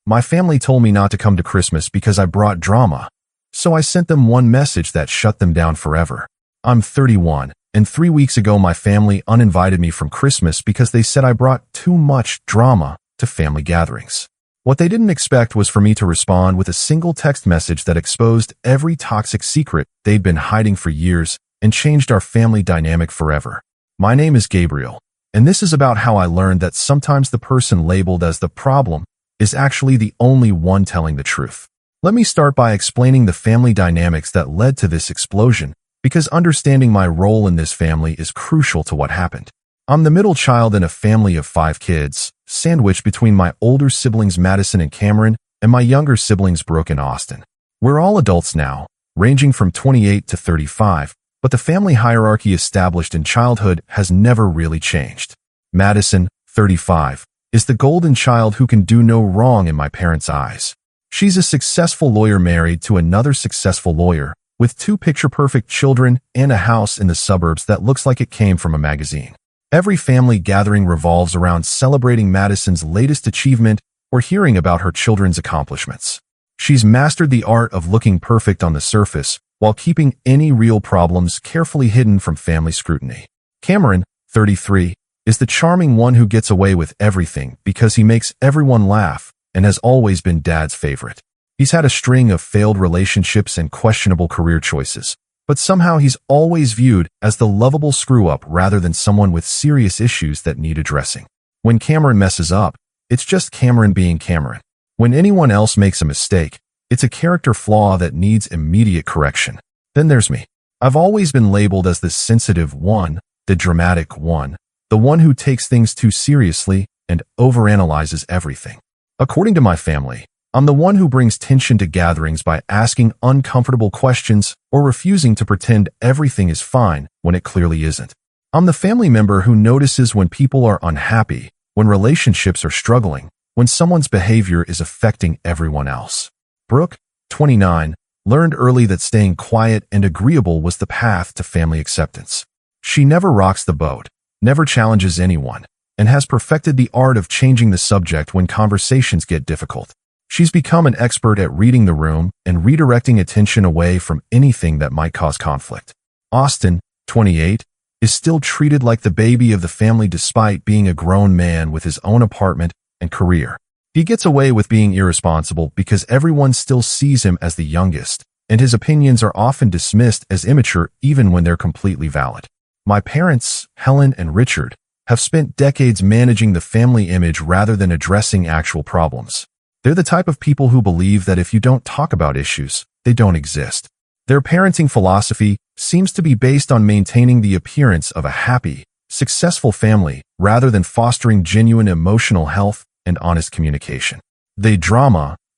My family told me not to come to Christmas because I brought drama, so I sent them one message that shut them down forever. I'm 31, and 3 weeks ago my family uninvited me from Christmas because they said I brought too much drama to family gatherings. What they didn't expect was for me to respond with a single text message that exposed every toxic secret they'd been hiding for years and changed our family dynamic forever. My name is Gabriel, and this is about how I learned that sometimes the person labeled as the problem is actually the only one telling the truth. Let me start by explaining the family dynamics that led to this explosion, because understanding my role in this family is crucial to what happened. I'm the middle child in a family of 5 kids, sandwiched between my older siblings Madison and Cameron and my younger siblings Brooke and Austin. We're all adults now, ranging from 28 to 35, but the family hierarchy established in childhood has never really changed. Madison, 35, is the golden child who can do no wrong in my parents' eyes. She's a successful lawyer married to another successful lawyer, with 2 picture-perfect children and a house in the suburbs that looks like it came from a magazine. Every family gathering revolves around celebrating Madison's latest achievement or hearing about her children's accomplishments. She's mastered the art of looking perfect on the surface while keeping any real problems carefully hidden from family scrutiny. Cameron, 33, is the charming one who gets away with everything because he makes everyone laugh and has always been Dad's favorite. He's had a string of failed relationships and questionable career choices, but somehow he's always viewed as the lovable screw-up rather than someone with serious issues that need addressing. When Cameron messes up, it's just Cameron being Cameron. When anyone else makes a mistake, it's a character flaw that needs immediate correction. Then there's me. I've always been labeled as the sensitive one, the dramatic one, the one who takes things too seriously and overanalyzes everything. According to my family, I'm the one who brings tension to gatherings by asking uncomfortable questions or refusing to pretend everything is fine when it clearly isn't. I'm the family member who notices when people are unhappy, when relationships are struggling, when someone's behavior is affecting everyone else. Brooke, 29, learned early that staying quiet and agreeable was the path to family acceptance. She never rocks the boat, never challenges anyone, and has perfected the art of changing the subject when conversations get difficult. She's become an expert at reading the room and redirecting attention away from anything that might cause conflict. Austin, 28, is still treated like the baby of the family despite being a grown man with his own apartment and career. He gets away with being irresponsible because everyone still sees him as the youngest, and his opinions are often dismissed as immature even when they're completely valid. My parents, Helen and Richard, have spent decades managing the family image rather than addressing actual problems. They're the type of people who believe that if you don't talk about issues, they don't exist. Their parenting philosophy seems to be based on maintaining the appearance of a happy, successful family rather than fostering genuine emotional health and honest communication. They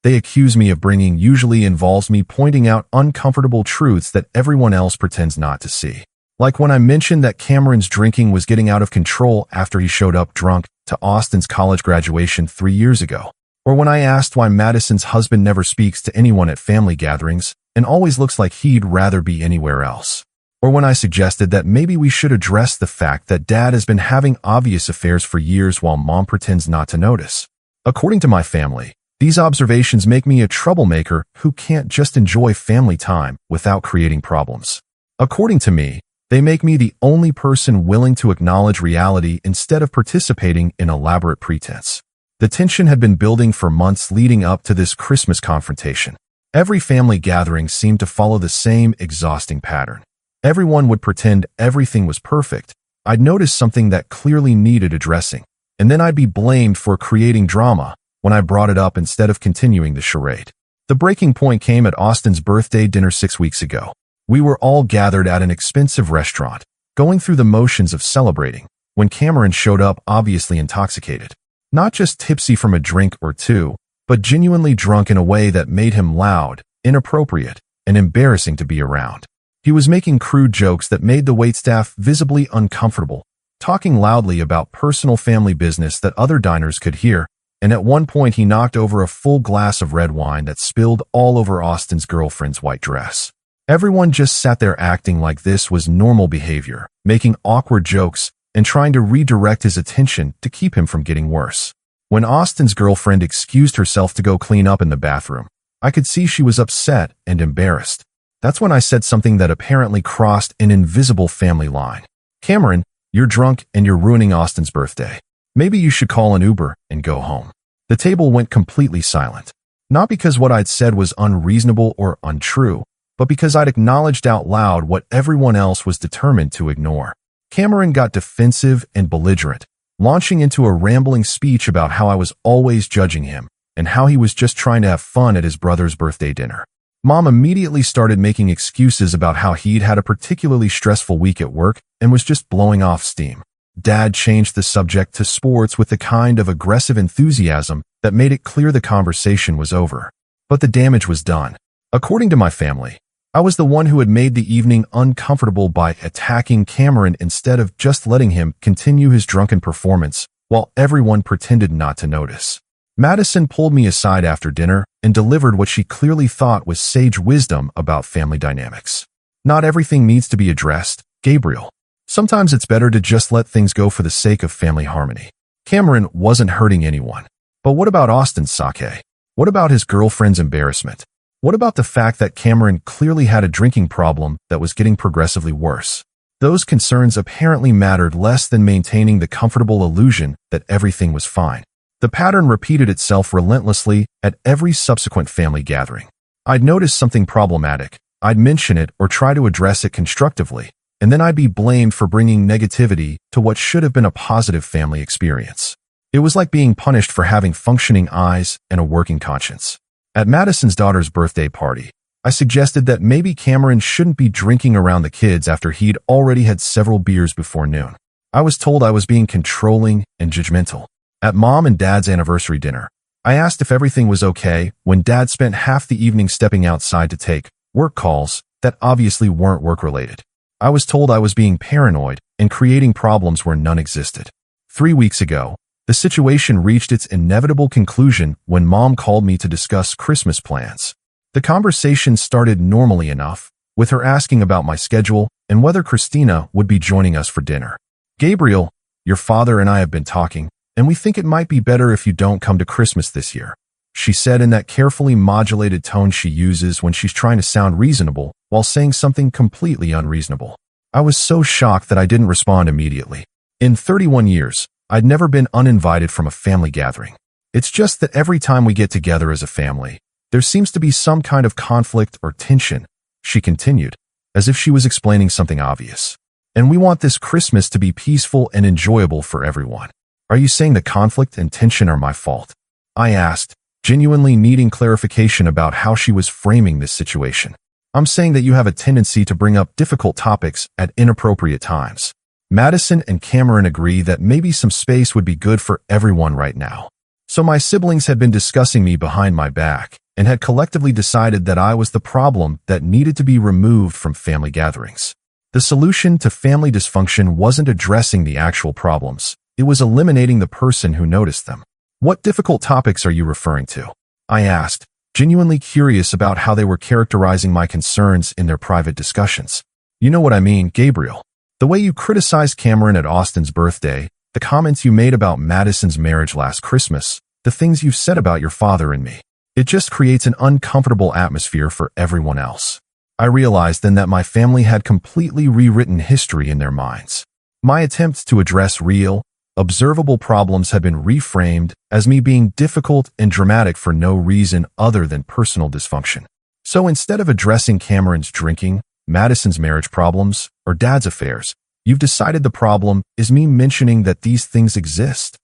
accuse me of bringing usually involves me pointing out uncomfortable truths that everyone else pretends not to see. Like when I mentioned that Cameron's drinking was getting out of control after he showed up drunk to Austin's college graduation 3 years ago. Or when I asked why Madison's husband never speaks to anyone at family gatherings and always looks like he'd rather be anywhere else. Or when I suggested that maybe we should address the fact that Dad has been having obvious affairs for years while Mom pretends not to notice. According to my family, these observations make me a troublemaker who can't just enjoy family time without creating problems. According to me, they make me the only person willing to acknowledge reality instead of participating in elaborate pretense. The tension had been building for months leading up to this Christmas confrontation. Every family gathering seemed to follow the same exhausting pattern. Everyone would pretend everything was perfect. I'd notice something that clearly needed addressing, and then I'd be blamed for creating drama when I brought it up instead of continuing the charade. The breaking point came at Austin's birthday dinner 6 weeks ago. We were all gathered at an expensive restaurant, going through the motions of celebrating, when Cameron showed up obviously intoxicated. Not just tipsy from a drink or two, but genuinely drunk in a way that made him loud, inappropriate, and embarrassing to be around. He was making crude jokes that made the waitstaff visibly uncomfortable, talking loudly about personal family business that other diners could hear, and at one point he knocked over a full glass of red wine that spilled all over Austin's girlfriend's white dress. Everyone just sat there acting like this was normal behavior, making awkward jokes and trying to redirect his attention to keep him from getting worse. When Austin's girlfriend excused herself to go clean up in the bathroom, I could see she was upset and embarrassed. That's when I said something that apparently crossed an invisible family line. Cameron, you're drunk and you're ruining Austin's birthday. Maybe you should call an Uber and go home. The table went completely silent. Not because what I'd said was unreasonable or untrue, but because I'd acknowledged out loud what everyone else was determined to ignore. Cameron got defensive and belligerent, launching into a rambling speech about how I was always judging him and how he was just trying to have fun at his brother's birthday dinner. Mom immediately started making excuses about how he'd had a particularly stressful week at work and was just blowing off steam. Dad changed the subject to sports with the kind of aggressive enthusiasm that made it clear the conversation was over. But the damage was done. According to my family, I was the one who had made the evening uncomfortable by attacking Cameron instead of just letting him continue his drunken performance while everyone pretended not to notice. Madison pulled me aside after dinner and delivered what she clearly thought was sage wisdom about family dynamics. Not everything needs to be addressed, Gabriel. Sometimes it's better to just let things go for the sake of family harmony. Cameron wasn't hurting anyone. But what about Austin's sake? What about his girlfriend's embarrassment? What about the fact that Cameron clearly had a drinking problem that was getting progressively worse? Those concerns apparently mattered less than maintaining the comfortable illusion that everything was fine. The pattern repeated itself relentlessly at every subsequent family gathering. I'd notice something problematic, I'd mention it or try to address it constructively, and then I'd be blamed for bringing negativity to what should have been a positive family experience. It was like being punished for having functioning eyes and a working conscience. At Madison's daughter's birthday party, I suggested that maybe Cameron shouldn't be drinking around the kids after he'd already had several beers before noon. I was told I was being controlling and judgmental. At Mom and Dad's anniversary dinner, I asked if everything was okay when Dad spent half the evening stepping outside to take work calls that obviously weren't work-related. I was told I was being paranoid and creating problems where none existed. 3 weeks ago, the situation reached its inevitable conclusion when Mom called me to discuss Christmas plans. The conversation started normally enough, with her asking about my schedule and whether Christina would be joining us for dinner. Gabriel, your father and I have been talking, and we think it might be better if you don't come to Christmas this year, she said in that carefully modulated tone she uses when she's trying to sound reasonable while saying something completely unreasonable. I was so shocked that I didn't respond immediately. In 31 years, I'd never been uninvited from a family gathering. It's just that every time we get together as a family, there seems to be some kind of conflict or tension, she continued, as if she was explaining something obvious. And we want this Christmas to be peaceful and enjoyable for everyone. Are you saying the conflict and tension are my fault? I asked, genuinely needing clarification about how she was framing this situation. I'm saying that you have a tendency to bring up difficult topics at inappropriate times. Madison and Cameron agree that maybe some space would be good for everyone right now. So my siblings had been discussing me behind my back and had collectively decided that I was the problem that needed to be removed from family gatherings. The solution to family dysfunction wasn't addressing the actual problems. It was eliminating the person who noticed them. What difficult topics are you referring to? I asked, genuinely curious about how they were characterizing my concerns in their private discussions. You know what I mean, Gabriel. The way you criticized Cameron at Austin's birthday, the comments you made about Madison's marriage last Christmas, the things you've said about your father and me. It just creates an uncomfortable atmosphere for everyone else. I realized then that my family had completely rewritten history in their minds. My attempts to address real, observable problems had been reframed as me being difficult and dramatic for no reason other than personal dysfunction. So instead of addressing Cameron's drinking, Madison's marriage problems, or Dad's affairs, you've decided the problem is me mentioning that these things exist.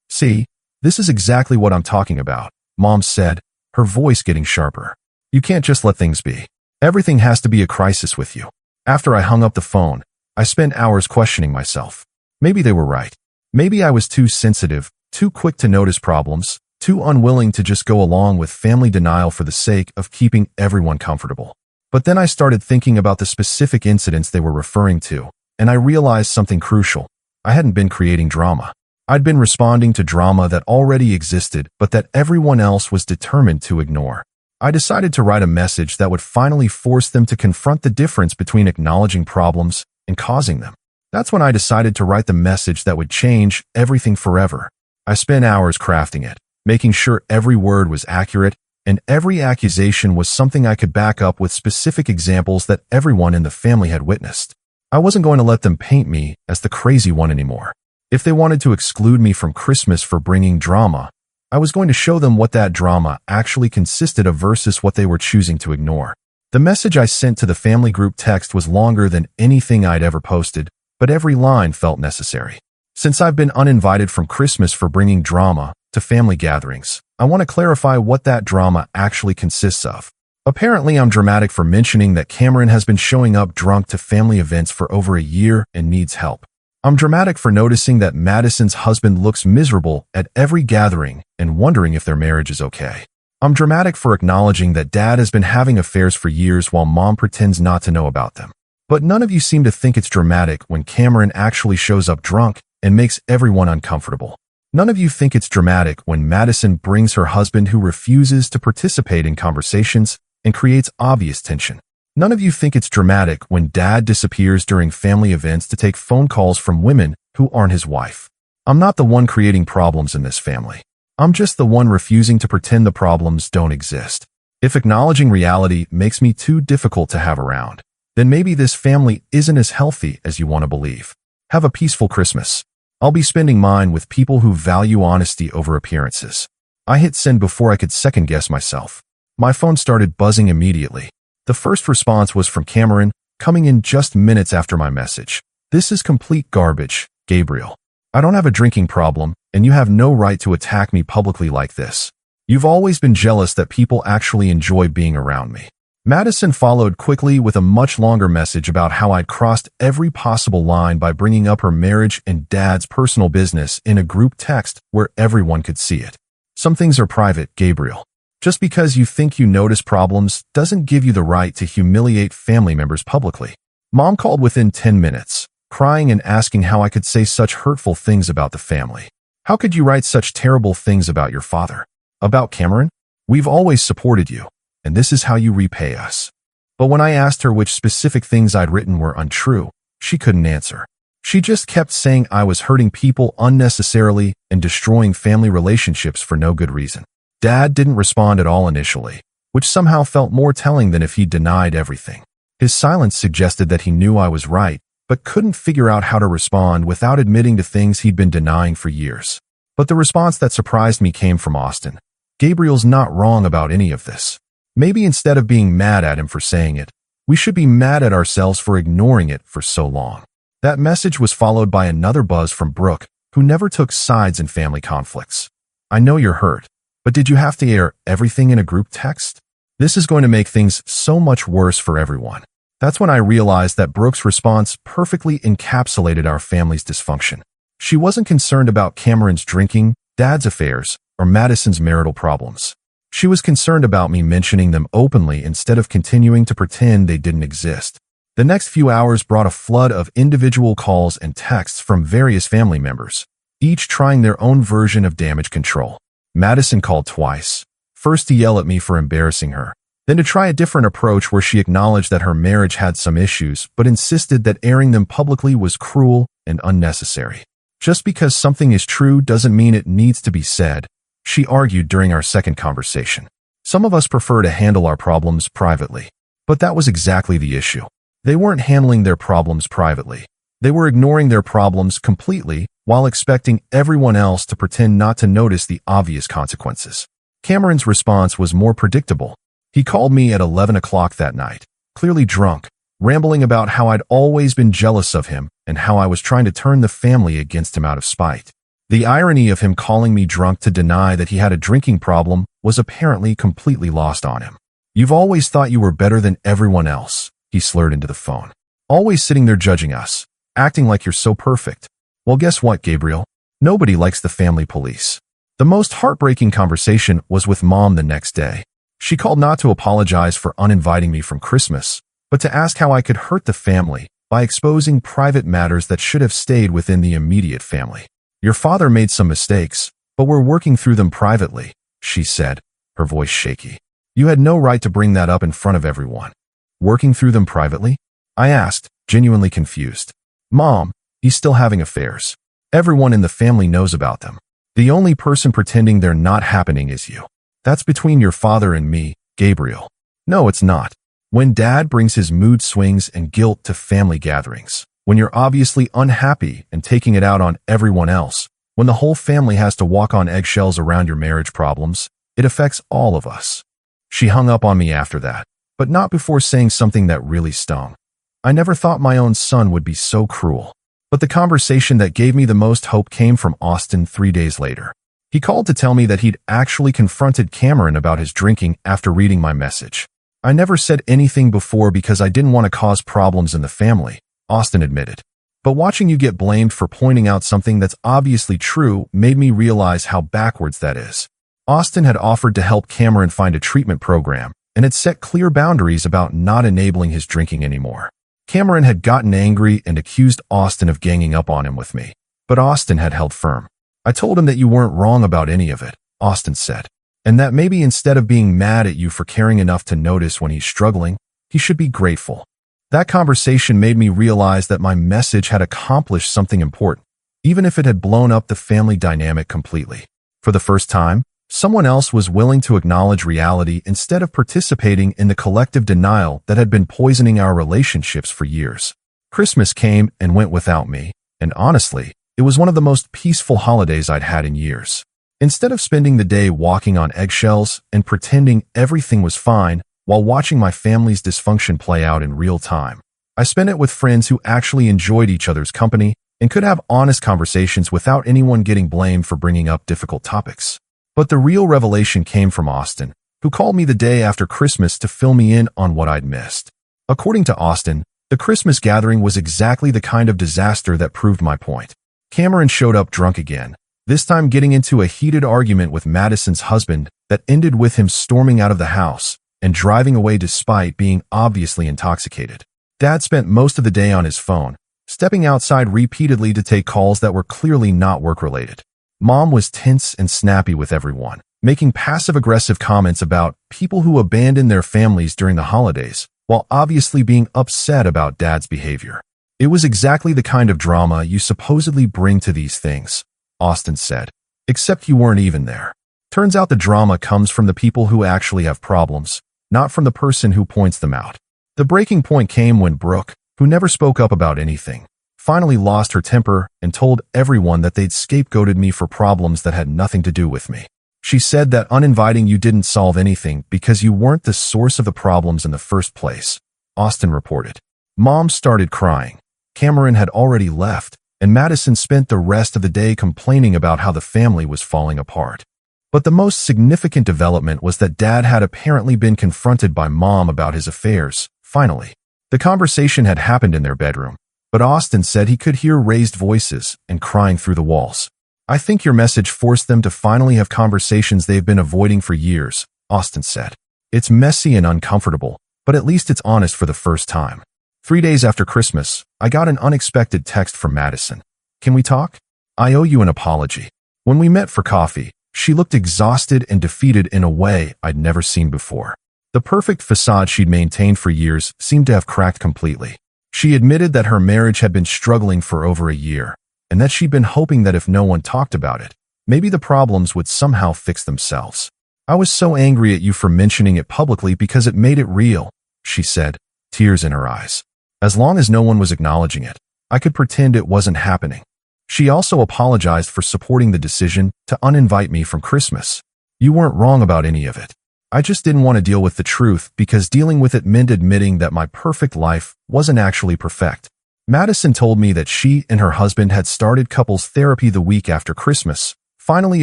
See, this is exactly what I'm talking about, Mom said, her voice getting sharper. You can't just let things be. Everything has to be a crisis with you. After I hung up the phone, I spent hours questioning myself. Maybe they were right. Maybe I was too sensitive, too quick to notice problems, too unwilling to just go along with family denial for the sake of keeping everyone comfortable. But then I started thinking about the specific incidents they were referring to, and I realized something crucial. I hadn't been creating drama. I'd been responding to drama that already existed, but that everyone else was determined to ignore. I decided to write a message that would finally force them to confront the difference between acknowledging problems and causing them. That's when I decided to write the message that would change everything forever. I spent hours crafting it, making sure every word was accurate and every accusation was something I could back up with specific examples that everyone in the family had witnessed. I wasn't going to let them paint me as the crazy one anymore. If they wanted to exclude me from Christmas for bringing drama, I was going to show them what that drama actually consisted of versus what they were choosing to ignore. The message I sent to the family group text was longer than anything I'd ever posted, but every line felt necessary. Since I've been uninvited from Christmas for bringing drama to family gatherings, I want to clarify what that drama actually consists of. Apparently, I'm dramatic for mentioning that Cameron has been showing up drunk to family events for over a year and needs help. I'm dramatic for noticing that Madison's husband looks miserable at every gathering and wondering if their marriage is okay. I'm dramatic for acknowledging that Dad has been having affairs for years while Mom pretends not to know about them. But none of you seem to think it's dramatic when Cameron actually shows up drunk and makes everyone uncomfortable. None of you think it's dramatic when Madison brings her husband who refuses to participate in conversations and creates obvious tension. None of you think it's dramatic when Dad disappears during family events to take phone calls from women who aren't his wife. I'm not the one creating problems in this family. I'm just the one refusing to pretend the problems don't exist. If acknowledging reality makes me too difficult to have around, then maybe this family isn't as healthy as you want to believe. Have a peaceful Christmas. I'll be spending mine with people who value honesty over appearances. I hit send before I could second-guess myself. My phone started buzzing immediately. The first response was from Cameron, coming in just minutes after my message. This is complete garbage, Gabriel. I don't have a drinking problem, and you have no right to attack me publicly like this. You've always been jealous that people actually enjoy being around me. Madison followed quickly with a much longer message about how I'd crossed every possible line by bringing up her marriage and Dad's personal business in a group text where everyone could see it. Some things are private, Gabriel. Just because you think you notice problems doesn't give you the right to humiliate family members publicly. Mom called within 10 minutes, crying and asking how I could say such hurtful things about the family. How could you write such terrible things about your father? About Cameron? We've always supported you, and this is how you repay us. But when I asked her which specific things I'd written were untrue, she couldn't answer. She just kept saying I was hurting people unnecessarily and destroying family relationships for no good reason. Dad didn't respond at all initially, which somehow felt more telling than if he denied everything. His silence suggested that he knew I was right, but couldn't figure out how to respond without admitting to things he'd been denying for years. But the response that surprised me came from Austin. Gabriel's not wrong about any of this. Maybe instead of being mad at him for saying it, we should be mad at ourselves for ignoring it for so long. That message was followed by another buzz from Brooke, who never took sides in family conflicts. I know you're hurt. But did you have to air everything in a group text? This is going to make things so much worse for everyone. That's when I realized that Brooke's response perfectly encapsulated our family's dysfunction. She wasn't concerned about Cameron's drinking, Dad's affairs, or Madison's marital problems. She was concerned about me mentioning them openly instead of continuing to pretend they didn't exist. The next few hours brought a flood of individual calls and texts from various family members, each trying their own version of damage control. Madison called twice, first to yell at me for embarrassing her, then to try a different approach where she acknowledged that her marriage had some issues but insisted that airing them publicly was cruel and unnecessary. Just because something is true doesn't mean it needs to be said, she argued during our second conversation. Some of us prefer to handle our problems privately, but that was exactly the issue. They weren't handling their problems privately. They were ignoring their problems completely while expecting everyone else to pretend not to notice the obvious consequences. Cameron's response was more predictable. He called me at 11 o'clock that night, clearly drunk, rambling about how I'd always been jealous of him and how I was trying to turn the family against him out of spite. The irony of him calling me drunk to deny that he had a drinking problem was apparently completely lost on him. You've always thought you were better than everyone else, he slurred into the phone. Always sitting there judging us, acting like you're so perfect. Well, guess what, Gabriel? Nobody likes the family police. The most heartbreaking conversation was with Mom the next day. She called not to apologize for uninviting me from Christmas, but to ask how I could hurt the family by exposing private matters that should have stayed within the immediate family. Your father made some mistakes, but we're working through them privately, she said, her voice shaky. You had no right to bring that up in front of everyone. Working through them privately? I asked, genuinely confused. Mom, he's still having affairs. Everyone in the family knows about them. The only person pretending they're not happening is you. That's between your father and me, Gabriel. No, it's not. When Dad brings his mood swings and guilt to family gatherings, when you're obviously unhappy and taking it out on everyone else, when the whole family has to walk on eggshells around your marriage problems, it affects all of us. She hung up on me after that, but not before saying something that really stung. I never thought my own son would be so cruel. But the conversation that gave me the most hope came from Austin 3 days later. He called to tell me that he'd actually confronted Cameron about his drinking after reading my message. I never said anything before because I didn't want to cause problems in the family, Austin admitted. But watching you get blamed for pointing out something that's obviously true made me realize how backwards that is. Austin had offered to help Cameron find a treatment program and had set clear boundaries about not enabling his drinking anymore. Cameron had gotten angry and accused Austin of ganging up on him with me, but Austin had held firm. I told him that you weren't wrong about any of it, Austin said, and that maybe instead of being mad at you for caring enough to notice when he's struggling, he should be grateful. That conversation made me realize that my message had accomplished something important, even if it had blown up the family dynamic completely. For the first time, someone else was willing to acknowledge reality instead of participating in the collective denial that had been poisoning our relationships for years. Christmas came and went without me, and honestly, it was one of the most peaceful holidays I'd had in years. Instead of spending the day walking on eggshells and pretending everything was fine while watching my family's dysfunction play out in real time, I spent it with friends who actually enjoyed each other's company and could have honest conversations without anyone getting blamed for bringing up difficult topics. But the real revelation came from Austin, who called me the day after Christmas to fill me in on what I'd missed. According to Austin, the Christmas gathering was exactly the kind of disaster that proved my point. Cameron showed up drunk again, this time getting into a heated argument with Madison's husband that ended with him storming out of the house and driving away despite being obviously intoxicated. Dad spent most of the day on his phone, stepping outside repeatedly to take calls that were clearly not work-related. Mom was tense and snappy with everyone, making passive-aggressive comments about people who abandon their families during the holidays, while obviously being upset about Dad's behavior. It was exactly the kind of drama you supposedly bring to these things, Austin said, except you weren't even there. Turns out the drama comes from the people who actually have problems, not from the person who points them out. The breaking point came when Brooke, who never spoke up about anything, finally lost her temper and told everyone that they'd scapegoated me for problems that had nothing to do with me. She said that uninviting you didn't solve anything because you weren't the source of the problems in the first place, Austin reported. Mom started crying. Cameron had already left, and Madison spent the rest of the day complaining about how the family was falling apart. But the most significant development was that Dad had apparently been confronted by Mom about his affairs, finally. The conversation had happened in their bedroom, but Austin said he could hear raised voices and crying through the walls. I think your message forced them to finally have conversations they've been avoiding for years, Austin said. It's messy and uncomfortable, but at least it's honest for the first time. 3 days after Christmas, I got an unexpected text from Madison. Can we talk? I owe you an apology. When we met for coffee, she looked exhausted and defeated in a way I'd never seen before. The perfect facade she'd maintained for years seemed to have cracked completely. She admitted that her marriage had been struggling for over a year, and that she'd been hoping that if no one talked about it, maybe the problems would somehow fix themselves. I was so angry at you for mentioning it publicly because it made it real, she said, tears in her eyes. As long as no one was acknowledging it, I could pretend it wasn't happening. She also apologized for supporting the decision to uninvite me from Christmas. You weren't wrong about any of it. I just didn't want to deal with the truth because dealing with it meant admitting that my perfect life wasn't actually perfect. Madison told me that she and her husband had started couples therapy the week after Christmas, finally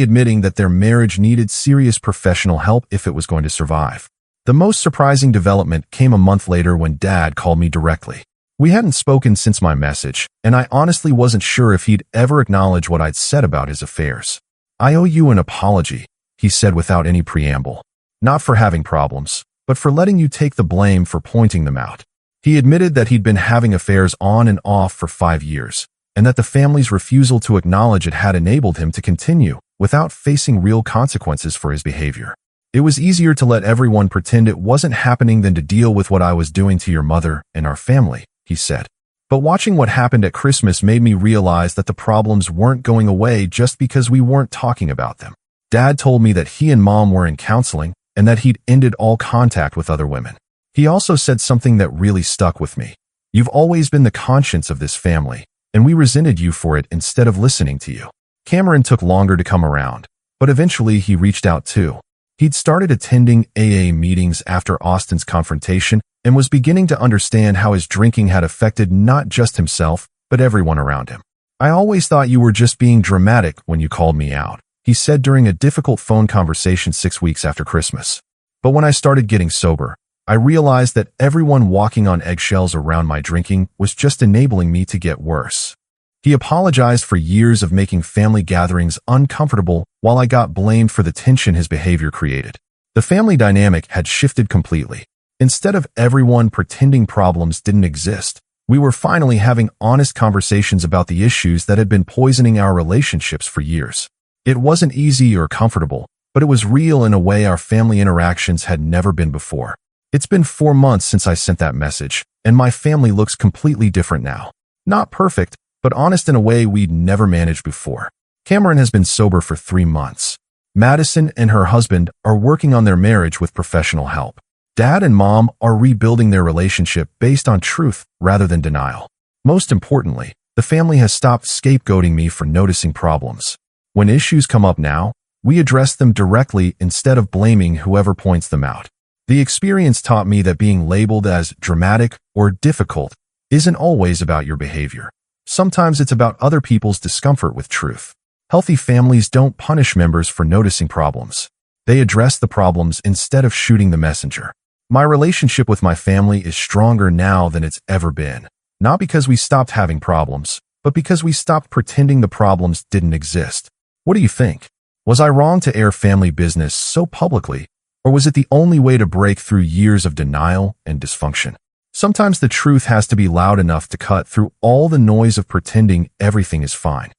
admitting that their marriage needed serious professional help if it was going to survive. The most surprising development came a month later when Dad called me directly. We hadn't spoken since my message, and I honestly wasn't sure if he'd ever acknowledge what I'd said about his affairs. I owe you an apology, he said without any preamble. Not for having problems, but for letting you take the blame for pointing them out. He admitted that he'd been having affairs on and off for 5 years, and that the family's refusal to acknowledge it had enabled him to continue without facing real consequences for his behavior. It was easier to let everyone pretend it wasn't happening than to deal with what I was doing to your mother and our family, he said. But watching what happened at Christmas made me realize that the problems weren't going away just because we weren't talking about them. Dad told me that he and Mom were in counseling and that he'd ended all contact with other women. He also said something that really stuck with me. You've always been the conscience of this family, and we resented you for it instead of listening to you. Cameron took longer to come around, but eventually he reached out too. He'd started attending AA meetings after Austin's confrontation and was beginning to understand how his drinking had affected not just himself, but everyone around him. I always thought you were just being dramatic when you called me out, he said during a difficult phone conversation 6 weeks after Christmas. But when I started getting sober, I realized that everyone walking on eggshells around my drinking was just enabling me to get worse. He apologized for years of making family gatherings uncomfortable while I got blamed for the tension his behavior created. The family dynamic had shifted completely. Instead of everyone pretending problems didn't exist, we were finally having honest conversations about the issues that had been poisoning our relationships for years. It wasn't easy or comfortable, but it was real in a way our family interactions had never been before. It's been 4 months since I sent that message, and my family looks completely different now. Not perfect, but honest in a way we'd never managed before. Cameron has been sober for 3 months. Madison and her husband are working on their marriage with professional help. Dad and Mom are rebuilding their relationship based on truth rather than denial. Most importantly, the family has stopped scapegoating me for noticing problems. When issues come up now, we address them directly instead of blaming whoever points them out. The experience taught me that being labeled as dramatic or difficult isn't always about your behavior. Sometimes it's about other people's discomfort with truth. Healthy families don't punish members for noticing problems. They address the problems instead of shooting the messenger. My relationship with my family is stronger now than it's ever been. Not because we stopped having problems, but because we stopped pretending the problems didn't exist. What do you think? Was I wrong to air family business so publicly, or was it the only way to break through years of denial and dysfunction? Sometimes the truth has to be loud enough to cut through all the noise of pretending everything is fine.